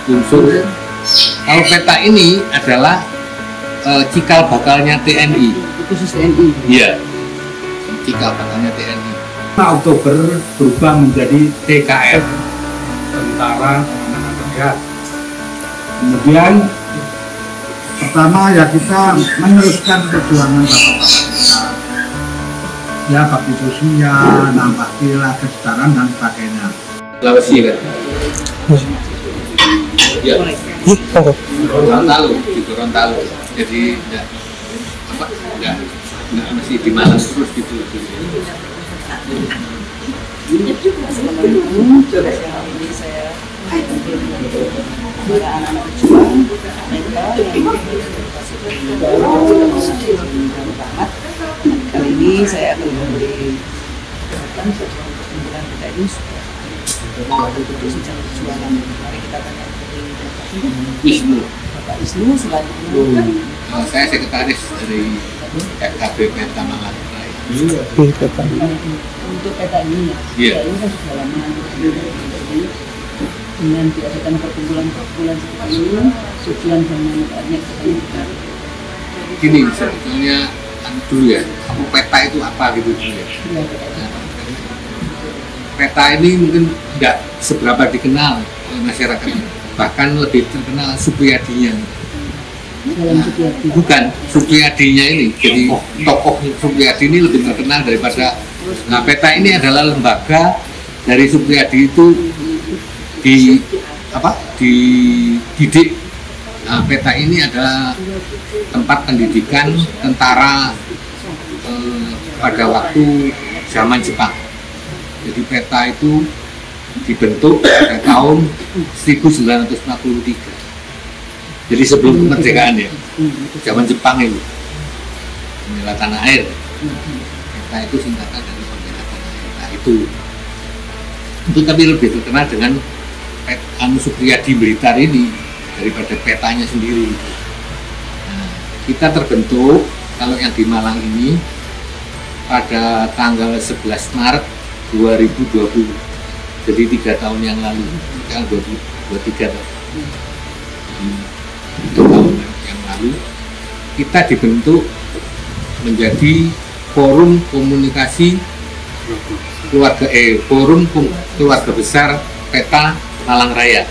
unsur. Kalau peta ini adalah cikal bakalnya TNI. Khusus TNI. Iya. Cikal bakalnya TNI. Oktober berubah menjadi TKR, Tentara Keamanan Rakyat. Kemudian pertama ya kita meneruskan perjuangan bapak-bapak kita, ya bakti sosial, bakti kesetaraan dan sebagainya. Sulawesi kan? Ya. Gorontalo, di Gorontalo. Jadi enggak masih di Malang terus gitu. Ini saya para anak-anak berjuang mereka yang banget. Kali ini saya akan memberi pembukaan kita ini untuk sejarah perjuangan. Mari kita tanya Wisnu. Bapak Wisnu selanjutnya. Saya sekretaris dari FKB Peta Malang. Untuk peta ini ya, Iya. ini kan sudah lama dengan diadakan perkumpulan seperti ini, tujuan dan manfaatnya kita. Gini sebetulnya dulu ya, peta itu apa gitu dulu ya. Peta ini mungkin nggak seberapa dikenal oleh masyarakat, bahkan lebih terkenal Supiyadinya. Bukan Supiyadinya ini, jadi tokoh Supiyadi ini lebih terkenal daripada. Nah, peta ini adalah lembaga dari Supiyadi itu dididik. Nah, peta ini adalah tempat pendidikan tentara pada waktu zaman Jepang. Jadi peta itu dibentuk pada tahun 1943. Jadi sebelum kemerdekaan ya, zaman Jepang itu pembela tanah air. Peta itu singkatan dari pembela tanah air. Nah, itu tapi lebih terkenal dengan Supiyadi Blitar ini daripada petanya sendiri. Nah, kita terbentuk kalau yang di Malang ini pada tanggal 11 Maret 2020. Jadi 3 tahun yang lalu, tanggal 23 tahun. 3 tahun yang lalu kita dibentuk menjadi forum komunikasi forum keluarga besar Peta Malang Raya.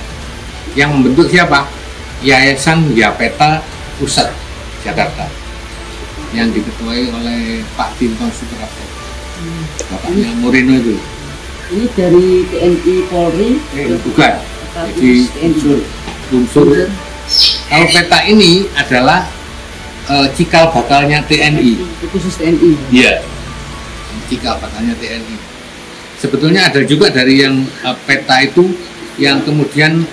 Yang membentuk siapa? Yayasan Yapeta Pusat Jakarta yang diketuai oleh Pak Tinton Suprapto, bapaknya Moreno itu. Ini dari TNI Polri? Bukan. Jadi unsur. Kalau peta ini adalah cikal bakalnya TNI. Khusus TNI. Iya. Cikal bakalnya TNI. Sebetulnya ada juga dari yang peta itu yang kemudian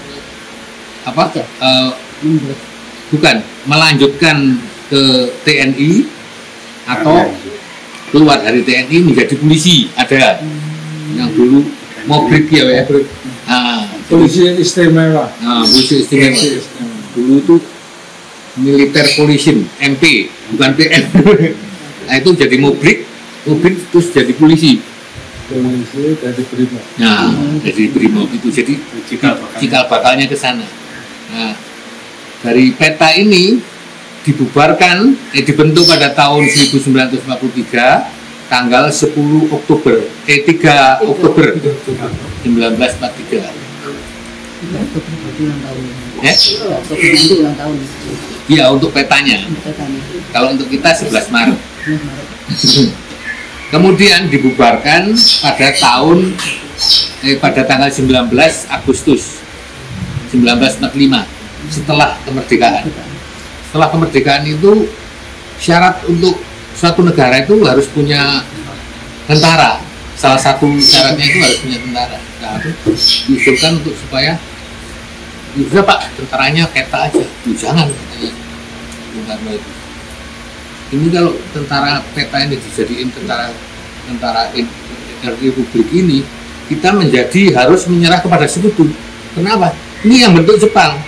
bukan melanjutkan ke TNI atau keluar dari TNI menjadi polisi, ada yang dulu Mobrik ya. Polisi istimewa. Polisi istimewa. Dulu itu militer polisi MP bukan PM. Nah, itu jadi Mobrik terus jadi polisi. Polisi dari Brimob. Nah, jadi Brimob itu jadi cikal bakalnya ke sana. Nah, dari peta ini dibubarkan, dibentuk pada tahun 1943, tanggal 10 Oktober, 3 Oktober 1943. Iya, untuk petanya. Kalau untuk kita 11 Maret. Kemudian dibubarkan pada tanggal 19 Agustus 1945 setelah kemerdekaan. Setelah kemerdekaan itu syarat untuk suatu negara itu harus punya tentara. Salah satu syaratnya itu harus punya tentara. Nah, itu diusulkan untuk supaya bisa Pak, tentaranya peta aja. Jangan katanya Bung Karno itu. Ini kalau tentara peta ini dijadiin tentara Republik ini, kita harus menyerah kepada sekutu. Kenapa? Ini yang bentuk Jepang.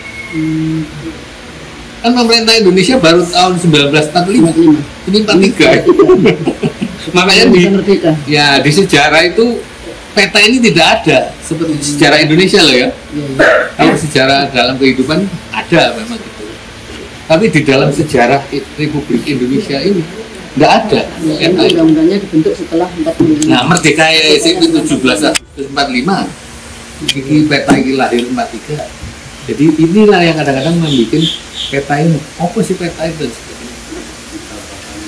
Kan pemerintah Indonesia baru tahun 1945. Ini 43. Makanya di sejarah itu peta ini tidak ada seperti sejarah Indonesia loh ya. Kalau sejarah dalam kehidupan ada memang gitu. Tapi di dalam sejarah Republik Indonesia ini tidak ada peta. Undang-undangnya dibentuk setelah 45. Nah, merdeka itu 17 Agustus 45. Ini peta ini lahir 43. Jadi inilah yang kadang-kadang membuat peta ini. Apa sih peta itu?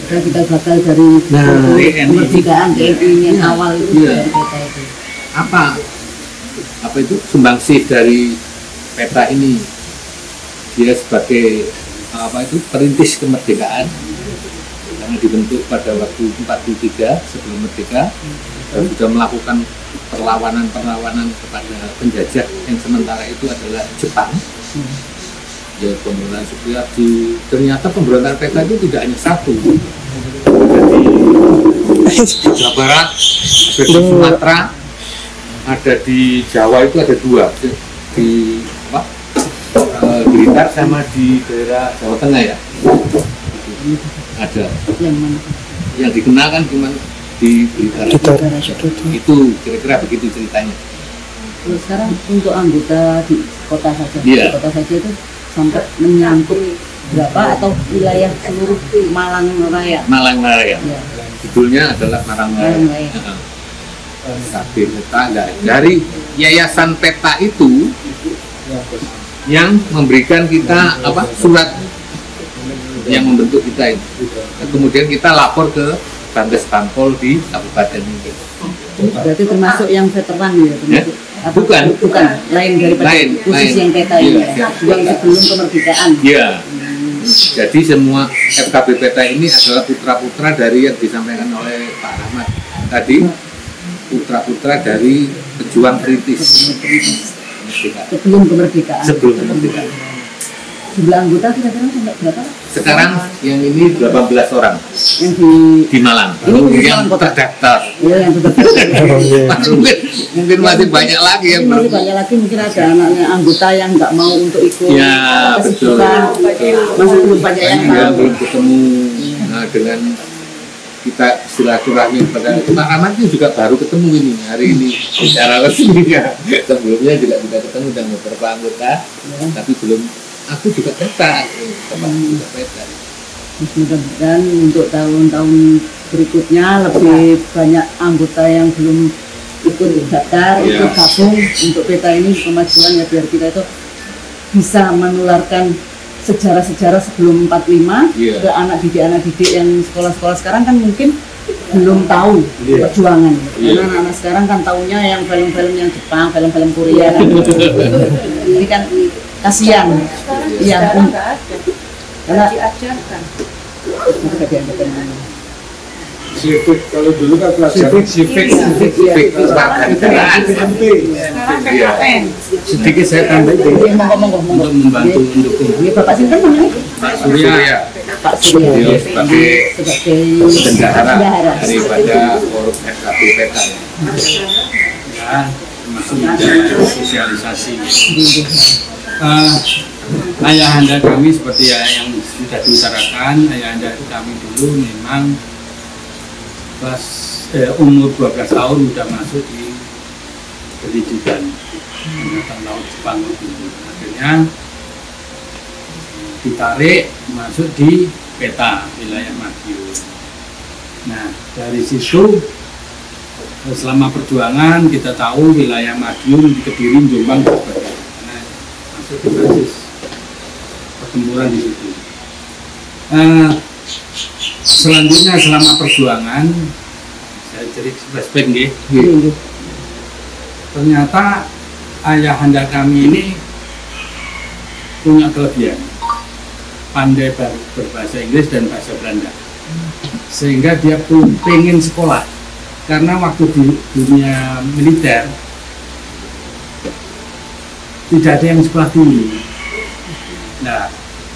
Kita bakal dari kemerdekaan TNI yang awal itu dari peta itu. Apa itu sumbangsih dari peta ini? Dia sebagai perintis kemerdekaan karena dibentuk pada waktu 43 sebelum merdeka dan sudah melakukan perlawanan kepada penjajah yang sementara itu adalah Jepang. Ya, pemberontakan Sukiyadi. Ternyata pemberontakan peta itu tidak hanya satu. Ada di Jawa Barat, ada di Sumatera, ada di Jawa itu ada 2 di Blitar sama di daerah Jawa Tengah ya. Ada. Yang mana? Yang dikenal kan cuma di Blitar. Itu kira-kira begitu ceritanya. Terus sekarang untuk anggota di kota saja, Iya. di kota saja itu sampai menyangkut berapa atau wilayah seluruh Malang Raya? Malang Raya. Ya. Judulnya adalah Malang Raya. Malang Raya. Tapi peta enggak. Dari yayasan peta itu yang memberikan kita surat yang membentuk kita itu. Dan kemudian kita lapor ke Bandes Bankol di Kabupaten ini. Berarti termasuk yang veteran ya? Termasuk, Bukan. Lain daripada khusus yang peta ini ya? Yang sebelum kemerdekaan. Iya. Jadi semua FKB peta ini adalah putra-putra dari yang disampaikan oleh Pak Rahmat tadi, putra-putra dari pejuang perintis sebelum kemerdekaan. Jumlah anggota kira-kira sampai berapa? Sekarang yang ini 18 orang Yang di Malang. Ini Yang kota. terdaftar. Ya, yang terdaftar. mungkin masih banyak lagi yang Masih banyak lagi, mungkin ada anaknya anggota yang nggak mau untuk ikut. Ya, betul. Masih belum banyak yang Ya, tahu. belum ketemu. Nah, dengan kita silaturahmi pada Pak Rahmat itu juga baru ketemu ini hari ini secara resmi ya. Sebelumnya juga tidak ketemu dengan beberapa anggota, tapi belum. Aku juga peta, juga peta. Mudah-mudahan untuk tahun-tahun berikutnya lebih banyak anggota yang belum ikut daftar, ikut gabung untuk peta ini kemajuan ya, biar kita itu bisa menularkan sejarah-sejarah sebelum 45 ke anak didik yang sekolah-sekolah sekarang kan mungkin belum tahu perjuangan. Karena anak-anak sekarang kan taunya yang film-film yang Jepang, film-film Korea kan. Ini kan kasihan. Iya. Karena diajarkan. Civic, kalau dulu kan pelajaran civic kewarganegaraan. Sedikit saya tambahin untuk membantu mendukung Ini Bapak Sinten namanya? Pak Surya. Pak Surya Sebagai bendahara daripada forum FKB peta. ya, termasuk sosialisasi. Ayahanda kami seperti yang sudah diutarakan, ayahanda kami dulu memang umur 12 tahun sudah masuk di pendidikan Angkatan Laut Jepang. Akhirnya ditarik masuk di peta wilayah Madiun. Nah, dari situ selama perjuangan kita tahu wilayah Madiun, Kediri, Jombang dan sebagainya. Karena masuk di basis pertempuran di situ. Selanjutnya selama perjuangan saya jadi flashback nggih. Ternyata ayahanda kami ini punya kelebihan, pandai berbahasa Inggris dan bahasa Belanda, sehingga dia pun pengen sekolah karena waktu di dunia militer tidak ada yang sekolah tinggi. Nah,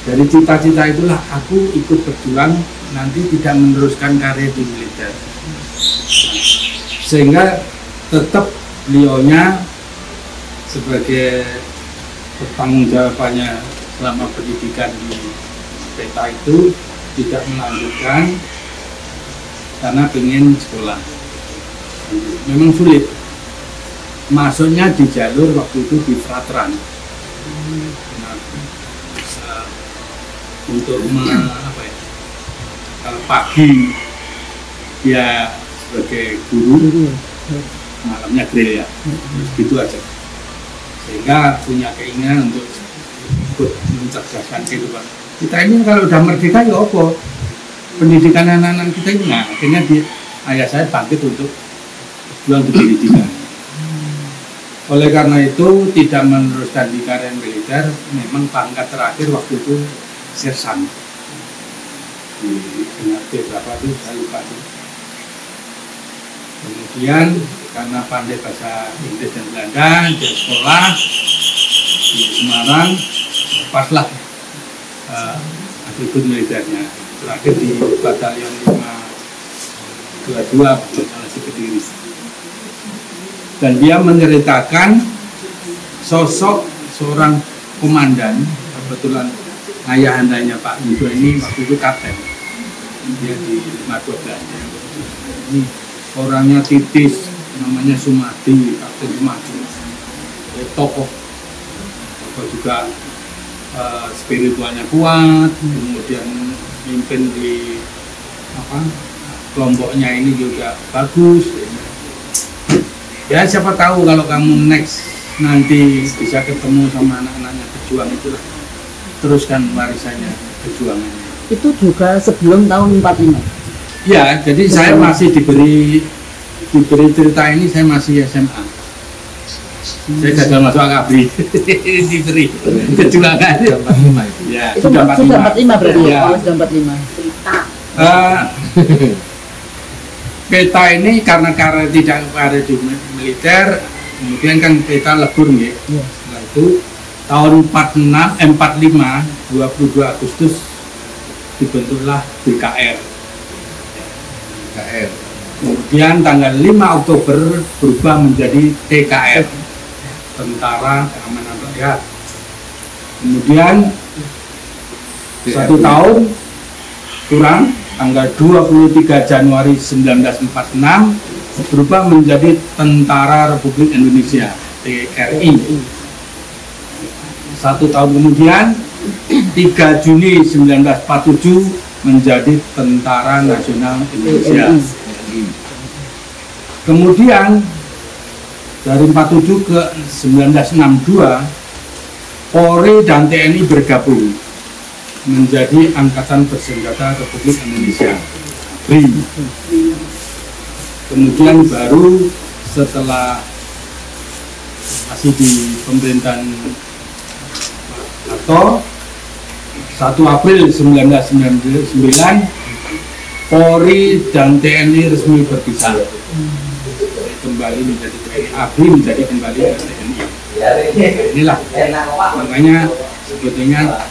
dari cita-cita itulah aku ikut berjuang nanti tidak meneruskan karir di militer, sehingga tetap beliaunya sebagai pertanggungjawabannya selama pendidikan di peta itu tidak melanjutkan karena pengen sekolah. Memang sulit masuknya di jalur waktu itu di Frateran. Nah, untuk kalau pagi dia sebagai guru, malamnya grill ya, gitu aja. Sehingga punya keinginan untuk ikut mencerdaskan kehidupan kita ini. Kalau udah merdeka ya apa pendidikan anak-anak kita ini. Nah, akhirnya ayah saya bangkit untuk berjuang untuk pendidikan. Oleh karena itu tidak meneruskan di karir militer. Memang pangkat terakhir waktu itu sersan di NRT berapa itu saya lupa itu. Kemudian karena pandai bahasa Inggris dan Belanda, dia sekolah di Semarang, lepaslah atribut militernya. Terakhir di Batalion 522 Batalasi Kediri. Dan dia menceritakan sosok seorang komandan, kebetulan ayahandanya Pak Yudo ini waktu itu kapten, dia di 512. Ini orangnya titis, namanya Sumadi, Kapten Sumadi. Tokoh juga spiritualnya kuat, kemudian mimpin di kelompoknya ini juga bagus. Ya siapa tahu kalau kamu next nanti bisa ketemu sama anak-anaknya pejuang itulah, teruskan warisannya perjuangannya. Itu juga sebelum tahun 45. Ya, jadi saya masih diberi cerita ini, saya masih SMA. Saya gagal masuk AKABRI. Diberi kejuangan. Ya, sudah 45 berarti ya. Sudah 45. Cerita. Peta ini karena tidak ada di militer, kemudian kan peta lebur nih. Setelah itu tahun 45 22 Agustus dibentuklah BKR. Kemudian tanggal 5 Oktober berubah menjadi TKR, Tentara Keamanan Rakyat. Kemudian 1 tahun kurang, tanggal 23 Januari 1946 berubah menjadi Tentara Republik Indonesia TRI. 1 tahun kemudian 3 Juni 1947 menjadi Tentara Nasional Indonesia. Kemudian dari 47 ke 1962 Polri dan TNI bergabung menjadi Angkatan Bersenjata Republik Indonesia BRI. Kemudian baru setelah masih di pemerintahan atau 1 April 1999 Polri dan TNI resmi berpisah, kembali menjadi TNI, ABRI menjadi kembali ke TNI. Inilah makanya sebetulnya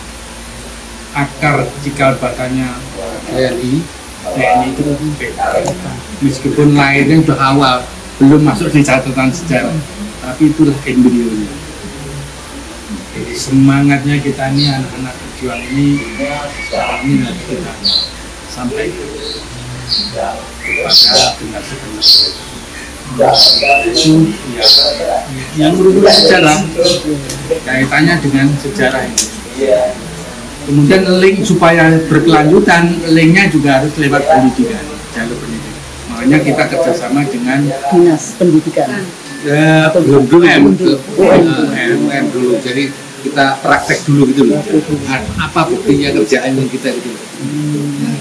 akar cikal bakalnya TNI itu meskipun lahirnya sudah awal, belum masuk di catatan sejarah, tapi itulah embrionya. Jadi semangatnya kita ini anak-anak pejuang ini harus kita sampai kepada generasi-generasi. Itu ya, yang merupakan sejarah, kaitannya dengan sejarah ini. Kemudian link supaya berkelanjutan, linknya juga harus lewat pendidikan, jalur pendidikan. Makanya kita kerjasama dengan Dinas Pendidikan. Belum dulu. Jadi kita praktek dulu gitu loh. Apa buktinya kerjaan yang kita itu. Nah,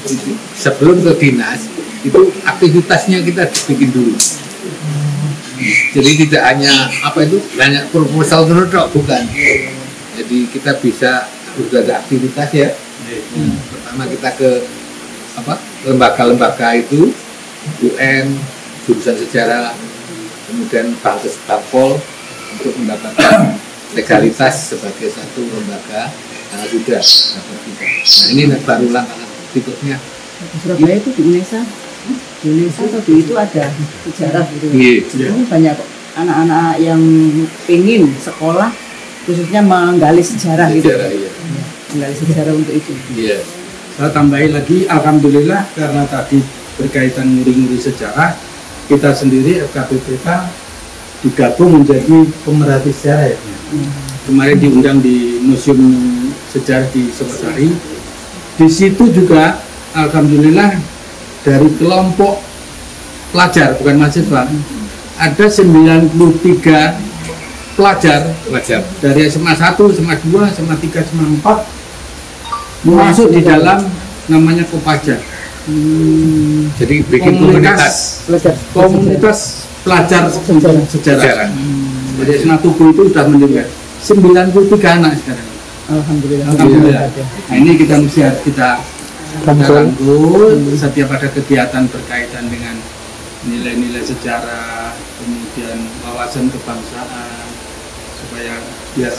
sebelum ke dinas itu aktivitasnya kita bikin dulu. Jadi tidak hanya hanya proposal dulu bukan. Jadi kita bisa sudah ada aktivitas ya. Pertama kita ke lembaga-lembaga itu, UN, jurusan sejarah, kemudian Bangkes Bangpol untuk mendapatkan legalitas sebagai satu lembaga sudah dapat kita. Nah ini baru langkah berikutnya. Surabaya itu di UNESA. Di UNESA tadi itu ada sejarah gitu. Ini banyak anak-anak yang ingin sekolah khususnya menggali sejarah gitu. Iya. Menggali sejarah untuk itu. Iya. Saya tambahin lagi, alhamdulillah karena tadi berkaitan nguri-nguri sejarah, kita sendiri FKBPK digabung menjadi pemerhati sejarah ya. Kemarin diundang di Museum Sejarah di Sukasari. Di situ juga alhamdulillah dari kelompok pelajar bukan mahasiswa ada 93 pelajar dari SMA 1, SMA 2, SMA 3, SMA 4 masuk di dalam namanya Kopaja. Jadi bikin komunitas pelajar sejarah. Jadi SMA Tugu itu sudah meninggal 93 anak sekarang. Alhamdulillah. Nah ini kita mesti kita rangkul setiap ada kegiatan berkaitan dengan nilai-nilai sejarah, kemudian wawasan kebangsaan, supaya biar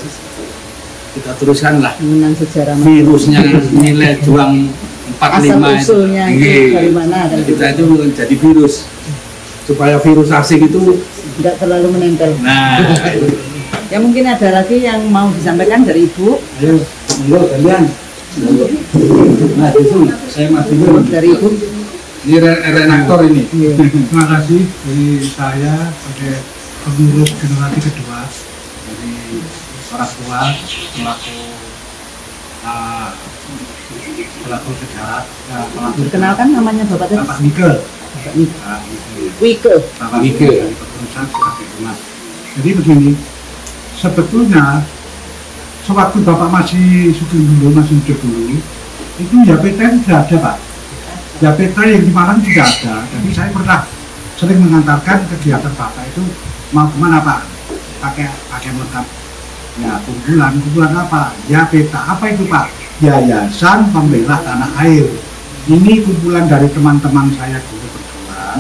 kita teruskanlah mengenang sejarah virusnya nilai juang 45 asal usulnya itu dari mana kan kita itu jadi virus supaya virus asing itu nggak terlalu menempel. nah Ya mungkin ada lagi yang mau disampaikan dari Ibu. ayo monggo kalian nah itu saya masih dulu Dari Ibu. ini renaktor ini. Terima kasih dari saya sebagai pengurus generasi kedua dari orang tua pelaku sejarah, pelaku Perkenalkan namanya Bapak tadi. Bapak Nike. Bapak Nike. Wike. Bapak Nike dari kepengurusan sebagai umat. Jadi begini, sebetulnya sewaktu Bapak masih Sugeng dulu, masih hidup dulu, itu ya peta itu tidak ada Pak. Ya peta yang di Malang tidak ada. Jadi saya pernah sering mengantarkan kegiatan Bapak itu mau kemana Pak? Pakai lengkap. Ya kumpulan apa? Ya peta apa itu Pak? Yayasan Pembela Tanah Air. Ini kumpulan dari teman-teman saya dulu berdua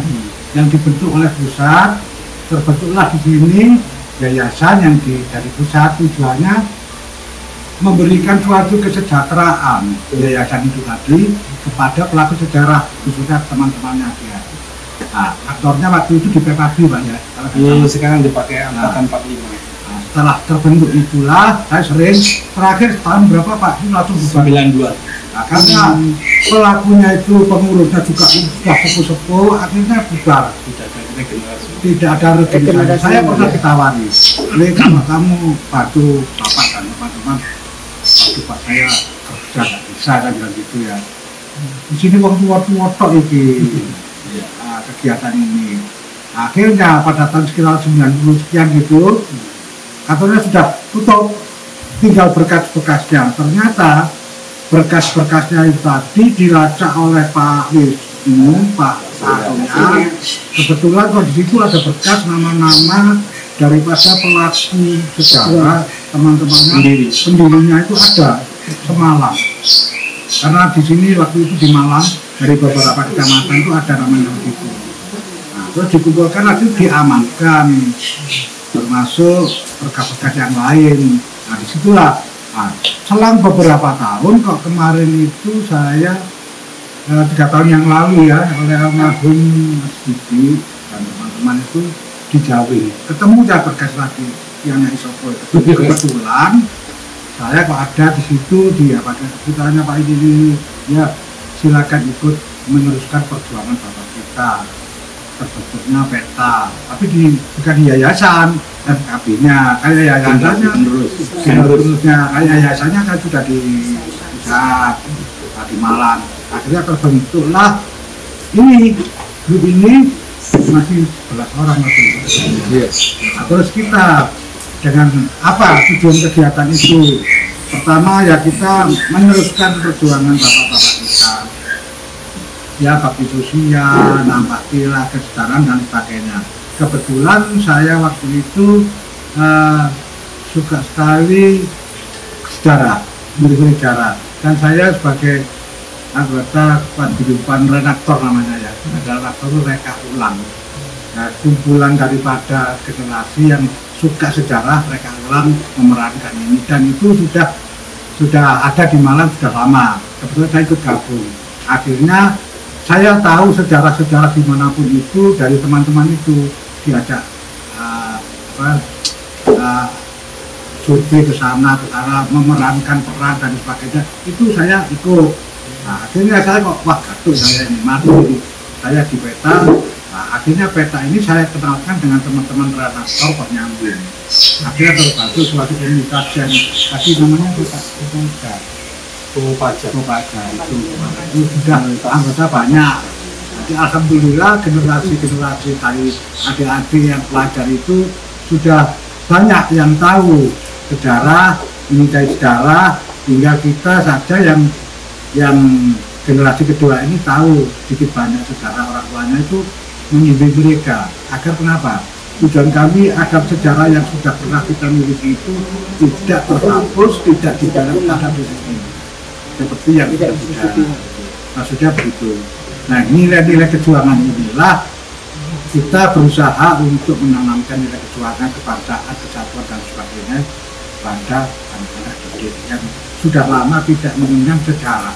yang dibentuk oleh pusat. Terbentuklah di sini yayasan yang dari pusat, tujuannya memberikan suatu kesejahteraan yayasan itu tadi kepada pelaku sejarah, khususnya teman-temannya dia. Nah, aktornya waktu itu di PKB Pak ya. Sekarang dipakai angkatan 45. Nah, setelah terbentuk itulah saya sering terakhir tahun berapa Pak? Itu langsung 92. Nah, karena pelakunya itu pengurusnya juga sudah sepuh-sepuh, akhirnya bubar. Tidak ada regenerasi. Saya pernah ditawari, kalau kamu bantu Bapak dan teman-teman, bantu Pak saya kerja nggak bisa kan bilang gitu ya. Di sini waktu tok ini kegiatan ini. Akhirnya pada tahun sekitar 90 sekian gitu, katanya sudah tutup, tinggal berkas-berkasnya. Ternyata berkas-berkasnya itu tadi dilacak oleh Pak Wisnu, Pak Satonya. Kebetulan kalau di situ ada berkas nama-nama daripada pelaku sejarah, teman-temannya, pendirinya itu ada semalam. Karena di sini waktu itu di Malang dari beberapa kecamatan itu ada namanya begitu. Nah, terus dikumpulkan lagi diamankan, termasuk berkas-berkas yang lain. Nah disitulah. Nah, selang beberapa tahun kok kemarin itu saya 3 tahun yang lalu ya oleh almarhum Mas Didi dan teman-teman itu dijauhi ketemu ya berkas lagi yang Isopo itu. Kebetulan saya kok ada di situ dia pada kebetulannya Pak ini ya silakan ikut meneruskan perjuangan bapak kita. Terbentuknya peta, tapi bukan di yayasan FKB-nya, kayak yayasannya penerusnya, kayak yayasannya kan sudah di pusat, di Malang. Akhirnya terbentuklah ini, grup ini masih 11 orang masih. Nah, terus kita dengan apa tujuan kegiatan itu? Pertama ya kita meneruskan perjuangan bapak-bapak kita. Ya bakti sosial, nambah pila, kesetaraan dan sebagainya. Kebetulan saya waktu itu suka sekali sejarah, meneliti sejarah. Dan saya sebagai anggota paguyuban redaktor namanya ya, redaktor itu reka ulang. Nah, kumpulan daripada generasi yang suka sejarah, reka ulang memerankan ini. Dan itu sudah ada di Malang sudah lama. Kebetulan saya ikut gabung. Akhirnya saya tahu sejarah-sejarah dimanapun itu dari teman-teman itu diajak survei ke sana memerankan peran dan sebagainya itu saya ikut. Nah, akhirnya saya kok wah gaduh saya ini mati saya di peta Nah, akhirnya peta ini saya kenalkan dengan teman-teman redaktor kok nyambung. Akhirnya terbantu suatu komunitas yang tadi namanya Pajak. itu sudah anggota banyak. Jadi alhamdulillah generasi dari adik-adik yang pelajar itu sudah banyak yang tahu sejarah, mencintai sejarah, hingga kita saja yang generasi kedua ini tahu sedikit banyak sejarah orang tuanya itu membimbing mereka agar kenapa? Tujuan kami agar sejarah yang sudah pernah kita miliki itu tidak terhapus, tidak digarap pada di sini. Seperti yang kita sudah, maksudnya begitu. Nah, nilai-nilai kejuangan inilah kita berusaha untuk menanamkan nilai kejuangan, kebangsaan, kesatuan dan sebagainya pada anak-anak didik yang sudah lama tidak mengenyang sejarah.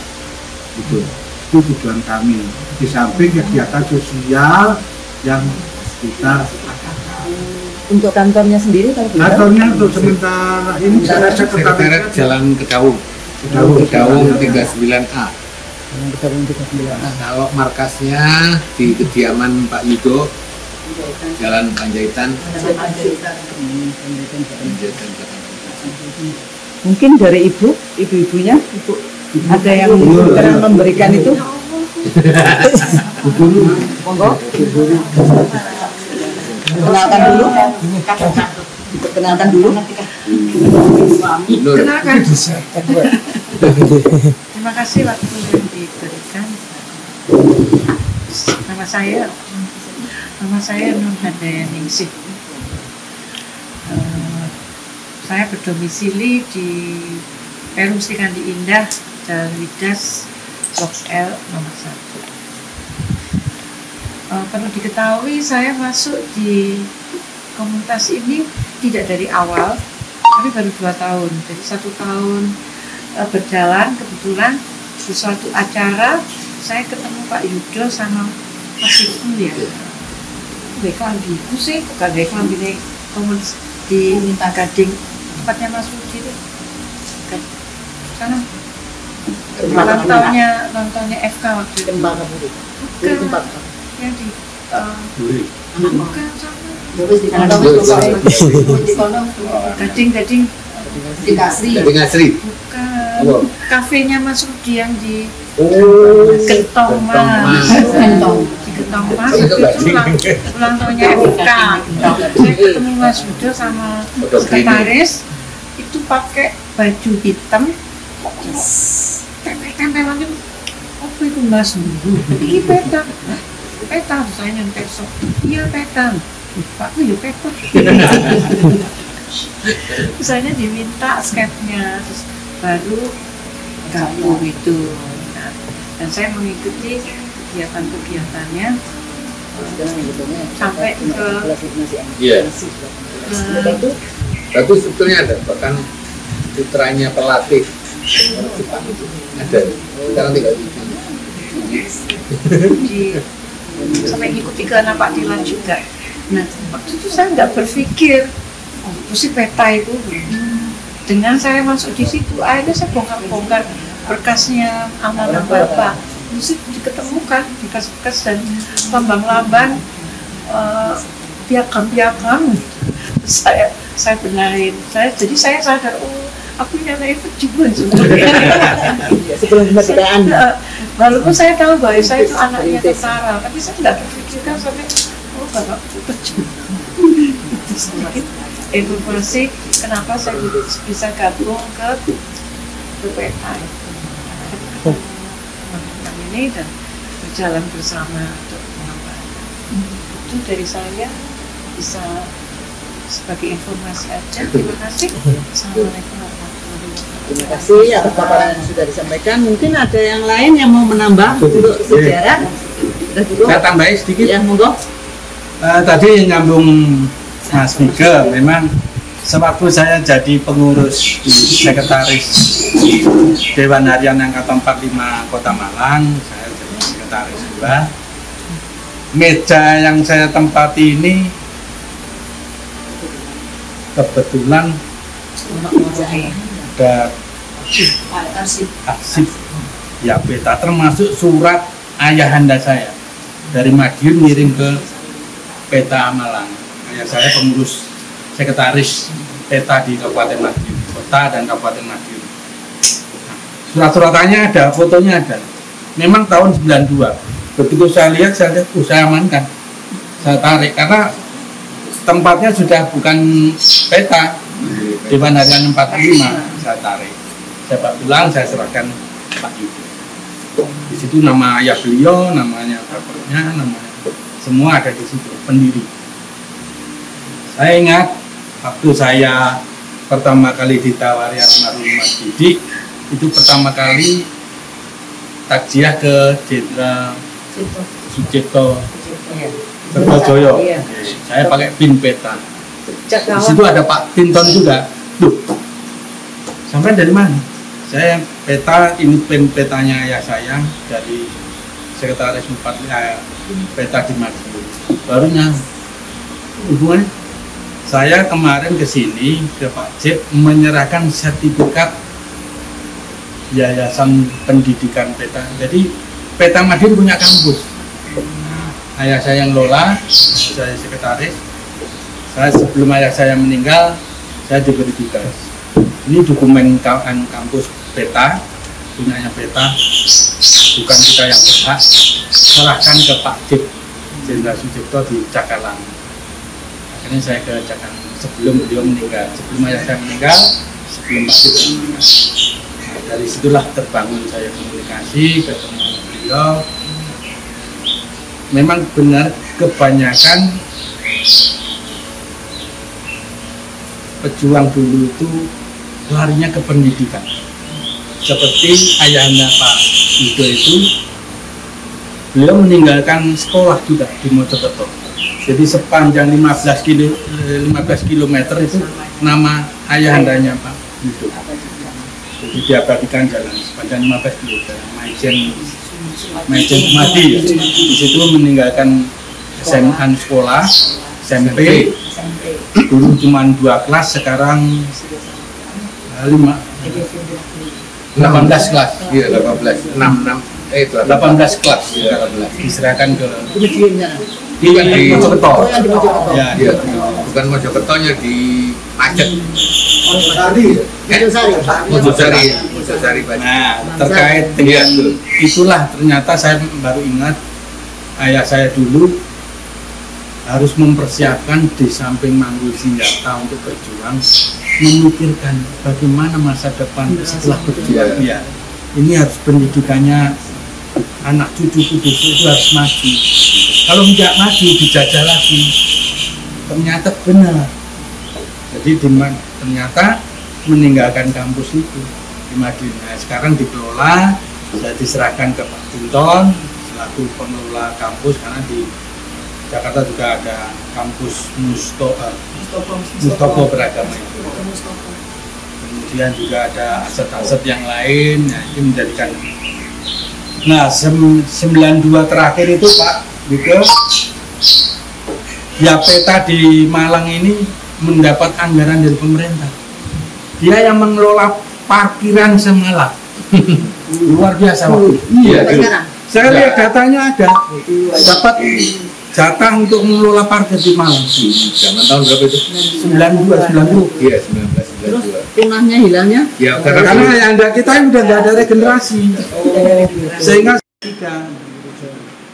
Itu tujuan kami. Di samping kegiatan sosial yang kita adakan. Untuk kantornya sendiri kalau tidak? Kantornya untuk sementara ini Sekretariat Jalan Kedaung 39A. Nah, kalau markasnya di kediaman Pak Yudo, Jalan Panjaitan. Mungkin dari ibu-ibunya, ada yang pernah memberikan itu? Monggo. Kenalkan dulu. Kenalkan dulu. Kenalkan. Terima kasih waktu yang diberikan. Nama saya Nur Handaya Ningsih. Saya berdomisili di Perum Srikandi Indah, Jalan Widas, Blok L nomor 1. Perlu diketahui saya masuk di komunitas ini tidak dari awal, tapi baru 2 tahun. Jadi 1 tahun berjalan, kebetulan di suatu acara saya ketemu Pak Yudo sama Mas Ibnu ya. Bekal di Kusi, bukan bekal di komunitas di Minta Gading, tempatnya Mas Rudi itu. Sana nontonnya FK waktu itu. Bukan. Yang di bukan sama. Gading Gading Asri. Bukan. Kafenya Mas Rudi yang di Gentong Mas. Di Gentong Mas itu ulang tahunnya FK. Saya ketemu Mas Yudo sama sekretaris itu pakai baju hitam. Tempelan itu apa itu Mas? Ini peta. Peta saya nyontek sok. Iya peta. Pak tuh ya peta. Saya diminta sketnya, terus baru gabung itu. Nah, dan saya mengikuti kegiatan-kegiatannya sampai ke Iya. Bagus strukturnya ada, bahkan putranya pelatih Jepang itu ada. Sekarang tinggal di sampai ngikuti ke anak Pak Dilan juga. Nah, waktu itu saya nggak berpikir, oh itu sih peta itu. Dengan saya masuk di situ, akhirnya saya bongkar-bongkar berkasnya amanah Bapak. Terus diketemukan bekas-bekas dan lambang-lambang piagam-piagam. Saya benarin. Jadi saya sadar, oh aku ini anak itu juga sebelum kemerdekaan. Walaupun saya tahu bahwa saya itu anaknya tentara, tapi saya tidak berpikirkan sampai oh bapak itu pejuang. Itu sedikit informasi kenapa saya bisa gabung ke PPA ini dan berjalan bersama untuk mengembangkan. Itu dari saya bisa sebagai informasi aja. Terima kasih. Assalamualaikum warahmatullahi wabarakatuh. Terima kasih atas paparan yang sudah disampaikan. Mungkin ada yang lain yang mau menambah untuk sejarah. Saya tambahin sedikit. Ya, monggo. Tadi nyambung Mas Mika, memang sewaktu saya jadi pengurus di sekretaris Dewan Harian Angkatan 45 Kota Malang, saya jadi sekretaris juga. Meja yang saya tempati ini kebetulan ada arsip ya peta, termasuk surat ayahanda saya dari Madiun ngirim ke Peta Malang. Ayah saya pengurus sekretaris Peta di Kabupaten Madiun, Kota dan Kabupaten Madiun. Nah, surat-suratannya ada, fotonya ada. Memang tahun 92. Begitu saya lihat, saya amankan, saya tarik karena tempatnya sudah bukan Peta, Dewan Harian 45, saya tarik. Saya bawa pulang, saya serahkan Pak Ibu. Di situ nama ayah beliau, namanya bapaknya, namanya semua ada di situ, pendiri. Saya ingat waktu saya pertama kali ditawari almarhum Mas Didik, itu pertama kali takziah ke Jenderal Sucipto Kertojoyo. Saya pakai pin Peta. Di situ ada Pak Tinton juga. Duh, sampai dari mana? Saya Peta, ini pin Petanya ayah saya dari Sekretaris Peta di Madiun. Barunya hubungan saya kemarin ke sini ke Pak Jep menyerahkan sertifikat Yayasan Pendidikan Peta. Jadi Peta Madiun punya kampus. Ayah saya yang lola, saya sekretaris. Saya sebelum ayah saya meninggal, saya diberi tugas. Ini dokumen kampus Peta, punyanya Peta, bukan kita yang berhak. Serahkan ke Pak Jep Jenderal Sucipto di Cakalang. Akhirnya saya ke Cakalang sebelum beliau meninggal, sebelum ayah saya meninggal, sebelum Pak Jep meninggal. Nah, dari situlah terbangun saya komunikasi, ketemu beliau. Memang benar kebanyakan pejuang dulu itu larinya ke pendidikan. Seperti ayahnya Pak Yudo itu, beliau meninggalkan sekolah juga di Mojokerto. Jadi sepanjang 15 km itu nama ayahandanya Pak Yudo. Jadi diabadikan jalan sepanjang 15 km. Maijen Madi, di situ meninggalkan SMA sekolah, SMP. Dulu cuma 2 kelas, sekarang 18 kelas. Iya, 18. 18 kelas. Iya, 18. Diserahkan ke Bukan di Mojokerto. ya, Iya, bukan Mojokertonya di Pacet. Mojosari. Nah, terkait dengan itulah ternyata saya baru ingat ayah saya dulu harus mempersiapkan di samping manggul senjata untuk berjuang, memikirkan bagaimana masa depan setelah berjuang. Ya, ini harus pendidikannya anak cucu itu harus maju. Kalau tidak maju dijajah lagi. Ternyata benar. Jadi ternyata meninggalkan kampus itu di Madiun. Nah, sekarang dikelola, saya diserahkan ke Pak Tinton selaku pengelola kampus karena di Jakarta juga ada kampus Mustopo beragama itu. Kemudian juga ada aset-aset yang lain. Nah, ini menjadikan. Nah, 92 terakhir itu Pak Bike, ya Peta di Malang ini mendapat anggaran dari pemerintah. Dia yang mengelola parkiran semalam. Luar biasa waktu. Iya, saya lihat datanya ada. Dapat jatah untuk mengelola parkir di Malang. Zaman tahun berapa itu? 92. Iya, Terus 1992. punahnya hilangnya? Ya, Karena yang ada kita ini udah nggak ada regenerasi. Sehingga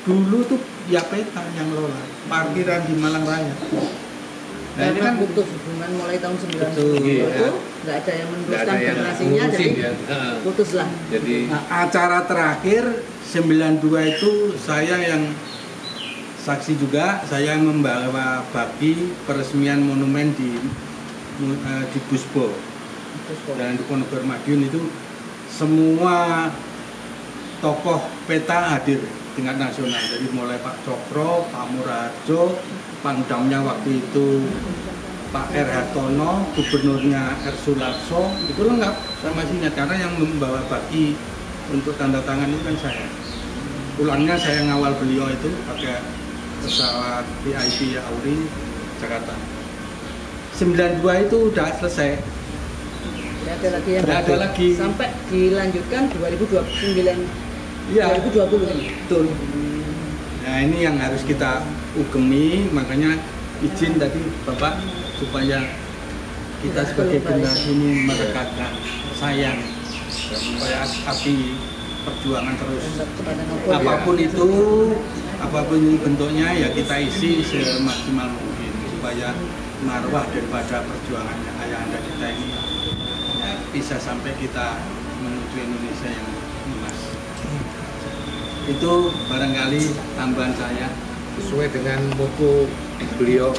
dulu tuh ya Peta yang ngelola parkiran di Malang Raya. Nah, ini Karena kan putus hubungan mulai tahun 90 Betul, itu iya. nggak ada yang Nggak meneruskan ada yang generasinya, jadi ngurusin ya. putus lah. Jadi nah, acara terakhir 92 itu saya yang saksi juga, saya membawa bagi peresmian monumen di Busbo dan di Ponorogo Madiun itu semua tokoh Peta hadir tingkat nasional. Jadi mulai Pak Cokro, Pak Murarjo, pangdamnya waktu itu Pak R. Hartono, gubernurnya R. Sularso, itu lengkap. Saya masih ingat karena yang membawa baki untuk tanda tangan itu kan saya. Pulangnya saya ngawal beliau itu pakai pesawat VIP Auri Jakarta. 92 itu udah selesai. Nggak ada lagi yang Nggak ada baru. lagi. Sampai dilanjutkan 2029. Iya. 2020 kan? Betul. Nah ini yang harus kita ugemi, makanya izin tadi Bapak supaya kita sebagai generasi ini merekatkan sayang supaya api perjuangan terus. Apapun itu bentuknya ya kita isi semaksimal mungkin supaya marwah daripada perjuangannya ayahanda kita ini ya, bisa sampai kita menuju Indonesia yang emas. Itu barangkali tambahan saya. Sesuai dengan motto beliau,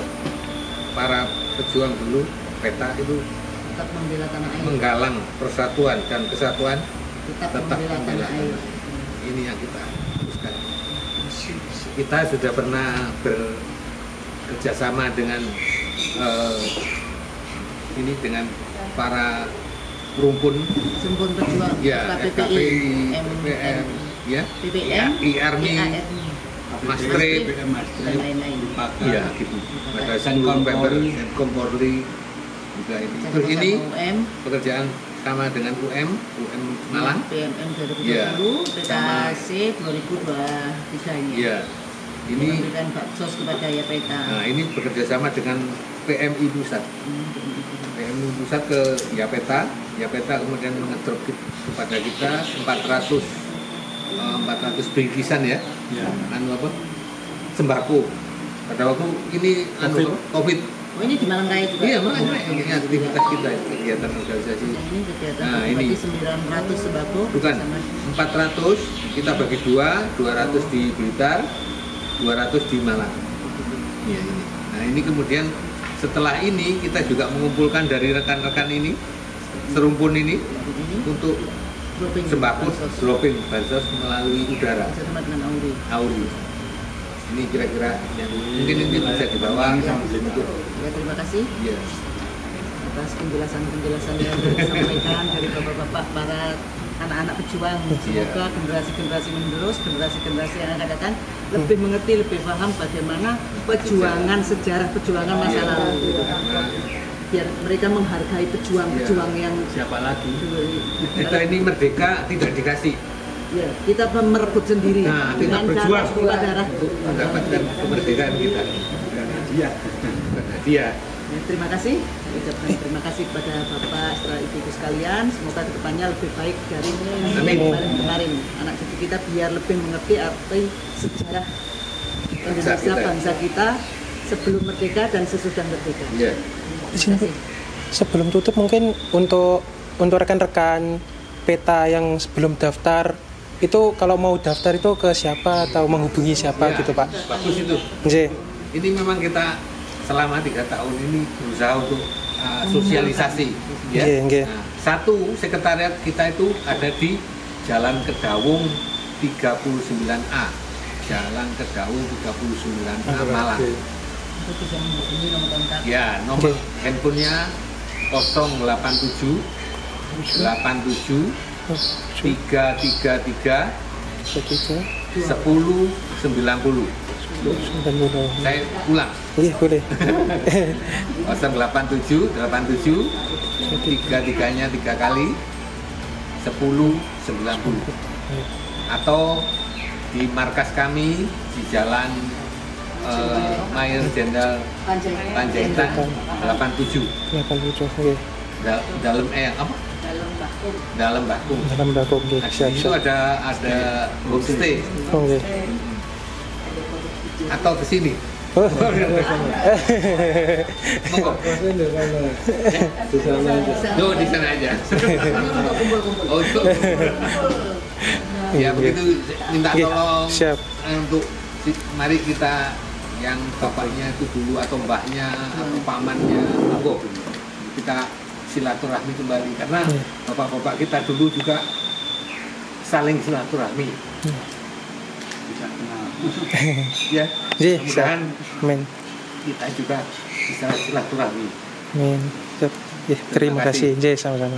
para pejuang dulu, PETA itu Tetap membela tanah air. menggalang persatuan dan kesatuan, Tetap tetap membela membela tanah air. Ini yang kita teruskan. Kita sudah pernah bekerjasama dengan ini dengan para rumpun Sumpun Pejuang, ya, KPPI, PPM, ya, PPM, IARMI, Mastrip, dan lain-lain. ya gitu. Ada Senkom Polri juga ini. Terus ini UM, pekerjaan sama dengan UM Malang. PMM 2020, Ya, sama. PKC 2023 ini. Ya, ini Memberikan baksos kepada YPETA. nah ini bekerja sama dengan PMI Pusat. PMI Pusat ke YPETA kemudian mengedrop kepada kita 400 bingkisan ya. Ya. Anu apa? Sembako. Pada waktu ini anu Covid. Oh ini di Malang Raya juga? Iya, makanya ini aktivitas kita, kegiatan organisasi. Ini kegiatan Nah, ini. berarti 900 sembako. Bukan, sama 400 kita bagi dua, 200 di Blitar, 200 di Malang. Iya, ini. Nah ini kemudian setelah ini kita juga mengumpulkan dari rekan-rekan ini, serumpun ini ini untuk dropping sembako bansos. dropping bansos melalui udara, Bersama dengan Auri. Auri. Ini kira-kira yang mungkin ini bisa dibawa untuk Ya, terima kasih ya. atas penjelasan-penjelasan yang disampaikan dari bapak-bapak para anak-anak pejuang. Semoga generasi-generasi menerus, generasi-generasi yang akan datang lebih mengerti, lebih paham bagaimana perjuangan sejarah perjuangan masa lalu. Biar mereka menghargai pejuang-pejuang yang Siapa lagi? Kita ini merdeka tidak dikasih, ya, kita merebut sendiri Nah, kita dengan berjuang darah untuk mendapatkan kemerdekaan kita. Dia. Dia. Ya, terima kasih. Ucapkan terima kasih kepada Bapak setelah ibu-ibu sekalian. Semoga kedepannya lebih baik dari Amin. kemarin. Anak cucu kita biar lebih mengerti arti sejarah Indonesia, kita. bangsa kita sebelum merdeka dan sesudah merdeka. Iya. Terima kasih. Sebelum tutup mungkin untuk rekan-rekan PETA yang sebelum daftar itu kalau mau daftar itu ke siapa atau menghubungi siapa Ya, gitu Pak? Bagus itu. Nggih. Ini memang kita selama 3 tahun ini berusaha untuk sosialisasi. Ya. Nggih, nggih. Nah, satu sekretariat kita itu ada di Jalan Kedawung 39A. Jalan Kedawung 39A Malang. Untuk bisa menghubungi nomor kontak. Ya, nomor Oke. handphonenya 087 87 333 Ketiga, 10 90. 90. Saya ulang. Iya boleh. 087 87 3-3-nya 3 kali 10 90. Atau di markas kami di Jalan Mayor Jenderal Panjaitan 87 87. Nggih. dalam apa? Dalam Bakung. Dalam bakok nggih. Nah, di Siap, situ siap. ada homestay Oh, nggih. atau ke sini. Oh. Monggo. Yo di sana aja. Oh, itu. Ya begitu minta Nggih, tolong siap. untuk mari kita yang bapaknya itu dulu atau mbaknya atau pamannya, monggo kita silaturahmi kembali karena bapak-bapak kita dulu juga saling silaturahmi. Bisa kenal. Ya, Nggih, mudah-mudahan siap. Amin. kita juga bisa silaturahmi. Amin. Siap. Terima Terima kasih. kasih. Nggih, sama-sama.